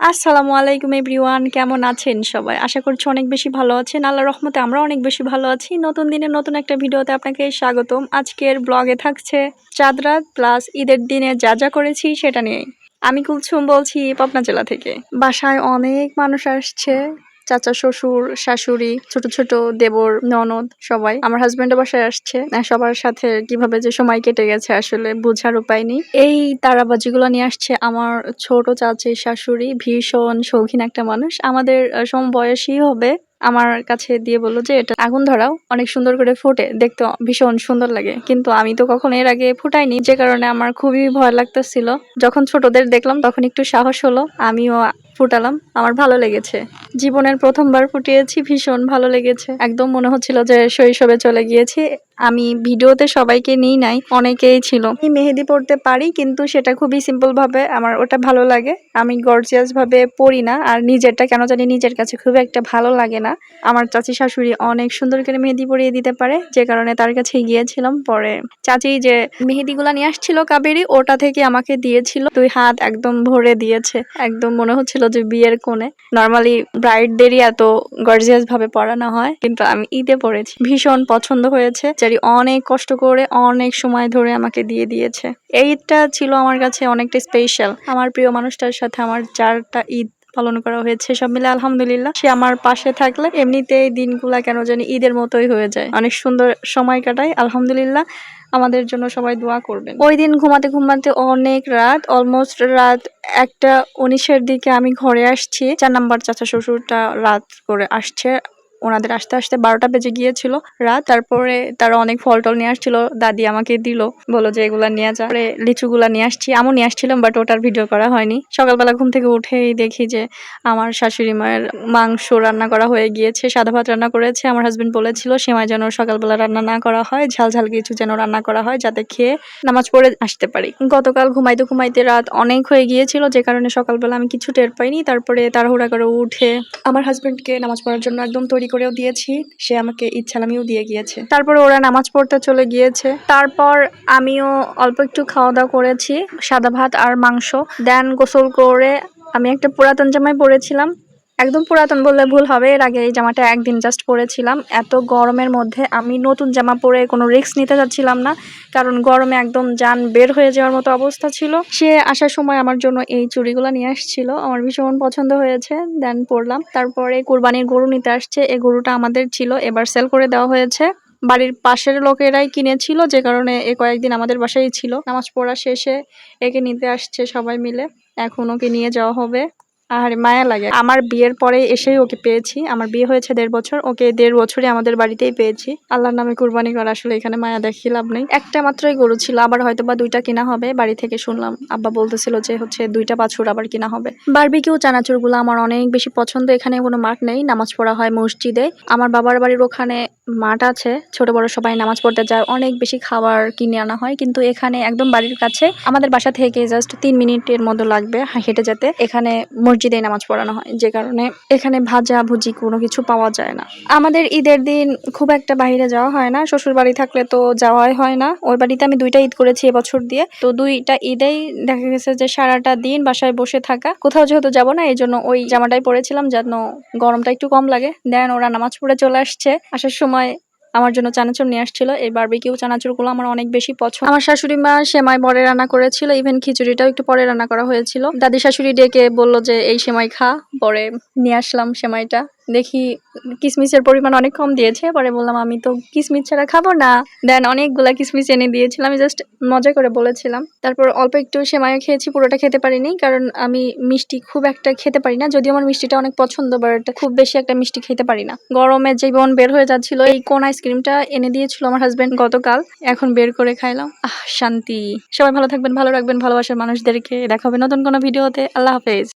আসসালামু আলাইকুম এভরিওয়ান, কেমন আছেন সবাই? আশা করছি অনেক বেশি ভালো আছেন। আল্লাহর রহমতে আমরা অনেক বেশি ভালো আছি। নতুন দিনে নতুন একটা ভিডিওতে আপনাকে স্বাগতম। আজকের ব্লগে থাকছে চাঁদ রাত প্লাস ঈদের দিনে যা যা করেছি সেটা নিয়েই। আমি কুলসুম বলছি পাবনা জেলা থেকে। বাসায় অনেক মানুষ আসছে, চাচা, শ্বশুর, শাশুড়ি, ছোট ছোট দেবর, ননদ, সবাই। আমার হাজবেন্ডের বাসায় আসছে। সবার সাথে কিভাবে যে সময় কেটে গেছে আসলে বোঝার উপায় নেই। এই তারাবাজিগুলো নিয়ে আসছে আমার ছোট চাচি শাশুড়ি, ভীষণ শৌখিন একটা মানুষ। আমাদের সমবয়সী হবে। আমার কাছে দিয়ে বললো যে এটা আগুন ধরাও, অনেক সুন্দর করে ফোটে, দেখতে ভীষণ সুন্দর লাগে। কিন্তু আমি তো কখনো এর আগে ফুটাইনি, যে কারণে আমার খুবই ভয় লাগতেছিল। যখন ছোটদের দেখলাম তখন একটু সাহস হলো, আমিও ফুটালাম। আমার ভালো লেগেছে, জীবনের প্রথমবার ফুটিয়েছি, ভীষণ ভালো লেগেছে। একদম মনে হচ্ছিল যে শৈশবে চলে গিয়েছি। আমি ভিডিওতে সবাইকে নিই নাই, অনেকেই ছিল। আমি মেহেদি পড়তে পারি, কিন্তু সেটা খুবই সিম্পল ভাবে, আমার ওটা ভালো লাগে। আমি গর্জিয়াস ভাবে পড়ি না, আর নিজেরটা কেন জানি নিজের কাছে খুব একটা ভালো লাগে না। আমার চাচি শাশুড়ি অনেক সুন্দর করে মেহেদি পরিয়ে দিতে পারে, যে কারণে তার কাছে গিয়েছিলাম। পরে চাচি যে মেহেদিগুলা নিয়ে আসছিল কাবেরি, ওটা থেকে আমাকে দিয়েছিল। 2 হাত একদম ভরে দিয়েছে, একদম মনে হচ্ছিল যে বিয়ের কোণে। নর্মালি ব্রাইডদেরই এত গর্জিয়াস ভাবে পরানো হয়, কিন্তু আমি ঈদে পরেছি, ভীষণ পছন্দ হয়েছে। চারি অনেক কষ্ট করে অনেক সময় ধরে আমাকে দিয়ে দিয়েছে। এইটা ছিল আমার কাছে অনেকটা স্পেশাল। আমার প্রিয় মানুষটার সাথে আমার 4টা ঈদ পালন করা হয়েছে, সব মিলে আলহামদুলিল্লাহ। সে আমার পাশে থাকলে এমনিতেই দিনগুলা কেন জানি ঈদের মতোই হয়ে যায়, অনেক সুন্দর সময় কাটাই আলহামদুলিল্লাহ। আমাদের জন্য সবাই দোয়া করবেন। ওই দিন ঘুমাতে ঘুমাতে অনেক রাত, অলমোস্ট রাত 1টা 19-এর দিকে আমি ঘরে আসছি। 4 নাম্বার চাচা শ্বশুরটা রাত করে আসছে, ওনাদের আসতে আসতে 12টা বেজে গিয়েছিল রাত। তারপরে তারা অনেক ফল টল নিয়ে আসছিল, দাদি আমাকে দিল, বলো যে এগুলা নিয়ে যা। লিচুগুলা নিয়ে আসছি, আমও নিয়ে আসছিলাম, বাট ওটার ভিডিও করা হয়নি। সকালবেলা ঘুম থেকে উঠেই দেখি যে আমার শাশুড়ি মায়ের মাংস রান্না করা হয়ে গিয়েছে, সাদা ভাত রান্না করেছে। আমার হাজবেন্ড বলেছিল সেমাই যেন সকালবেলা রান্না না করা হয়, ঝাল ঝাল কিছু যেন রান্না করা হয়, যাতে খেয়ে নামাজ পড়ে আসতে পারি। গতকাল ঘুমাইতে ঘুমাইতে রাত অনেক হয়ে গিয়েছিল, যে কারণে সকালবেলা আমি কিছু টের পাইনি। তারপরে তাড়াহুড়া করে উঠে আমার হাজবেন্ডকে নামাজ পড়ার জন্য একদম তৈরি করেও দিয়েছি, সে আমাকে ঈদ সালামিও দিয়ে গিয়েছে। তারপরে ওরা নামাজ পড়তে চলে গিয়েছে। তারপর আমিও অল্প একটু খাওয়া দাওয়া করেছি, সাদা ভাত আর মাংস। দেন গোসল করে আমি একটা পুরাতন জামাই পরেছিলাম। একদম পুরাতন বললে ভুল হবে, এর আগে এই জামাটা একদিন জাস্ট পরেছিলাম। এত গরমের মধ্যে আমি নতুন জামা পরে কোনো রিস্ক নিতে চাচ্ছিলাম না, কারণ গরমে একদম জান বের হয়ে যাওয়ার মতো অবস্থা ছিল। সে আসার সময় আমার জন্য এই চুড়িগুলো নিয়ে আসছিল, আমার ভীষণ পছন্দ হয়েছে। দেন পরলাম। তারপরে কুরবানির গরু নিতে আসছে, এই গরুটা আমাদের ছিল, এবার সেল করে দেওয়া হয়েছে। বাড়ির পাশের লোকেরাই কিনেছিল, যে কারণে এ কয়েকদিন আমাদের বাসায় ছিল। নামাজ পড়া শেষে একে নিতে আসছে সবাই মিলে, এখন ওকে নিয়ে যাওয়া হবে। আর মায়া লাগে, আমার বিয়ের পরে এসেই ওকে পেয়েছি। আমার বিয়ে হয়েছে 1.5 বছর, ওকে 1.5 বছরই আমাদের বাড়িতেই পেয়েছি। আল্লাহর নামে কুরবানি করা, আসলে এখানে মায়া দেখি লাভ নেই। একটা মাত্রই গরু ছিল, আবার হয়তো বা 2টা কিনা হবে। বাড়ি থেকে শুনলাম, আব্বা বলতেছিল যে 2টা বাছুর আবার কিনা হবে। বারবিকিউ চানাচুর গুলো আমার অনেক বেশি পছন্দ। এখানে কোনো মাঠ নেই, নামাজ পড়া হয় মসজিদে। আমার বাবার বাড়ির ওখানে মাঠ আছে, ছোট বড় সবাই নামাজ পড়তে যায়, অনেক বেশি খাবার কিনে আনা হয়। কিন্তু এখানে একদম বাড়ির কাছে, আমাদের বাসা থেকে জাস্ট 3 মিনিটের মতো লাগবে হেঁটে যেতে। এখানে মসজিদে নামাজ পড়ানো হয়, যে কারণে এখানে ভাজা ভুজি কোনো কিছু পাওয়া যায় না। আমাদের ঈদের দিন খুব একটা বাইরে যাওয়া হয় না, শ্বশুর বাড়ি থাকলে তো যাওয়াই হয় না। ওই বাড়িতে আমি 2টা ঈদ করেছি এবছর দিয়ে, তো 2টা ঈদেই দেখা গেছে যে সারাটা দিন বাসায় বসে থাকা, কোথাও যেহেতু যাবো না, এই জন্য ওই জামাটাই পরেছিলাম যেন গরমটা একটু কম লাগে। দেন ওরা নামাজ পড়ে চলে আসছে, আসার সময় আমার জন্য চানাচুর নিয়ে আসছিল। এই বারবিকিউ চানাচুর গুলো আমার অনেক বেশি পছন্দ। আমার শাশুড়ি মা সেমাই পরে রান্না করেছিল, ইভেন খিচুড়িটাও একটু পরে রান্না করা হয়েছিল। দাদি শাশুড়ি ডেকে বললো যে এই সেমাই খা, পরে নিয়ে আসলাম সেমাইটা। দেখি কিসমিসের পরিমাণ অনেক কম দিয়েছে, পরে বললাম আমি তো কিসমিস ছাড়া খাবো না। দেন অনেকগুলা কিসমিস এনে দিয়েছিল, আমি জাস্ট মজা করে বলেছিলাম। তারপর অল্প একটু সেমাইও খেয়েছি, পুরোটা খেতে পারিনি, কারণ আমি মিষ্টি খুব একটা খেতে পারি না। যদিও আমার মিষ্টিটা অনেক পছন্দ, বাট খুব বেশি একটা মিষ্টি খেতে পারি না। গরমে জীবন বের হয়ে যাচ্ছিল। এই কোন আইসক্রিমটা এনে দিয়েছিল আমার হাজবেন্ড গতকাল, এখন বের করে খাইলাম, শান্তি। সবাই ভালো থাকবেন, ভালো রাখবেন ভালোবাসার মানুষদেরকে। দেখা হবে নতুন কোনো ভিডিওতে। আল্লাহ হাফেজ।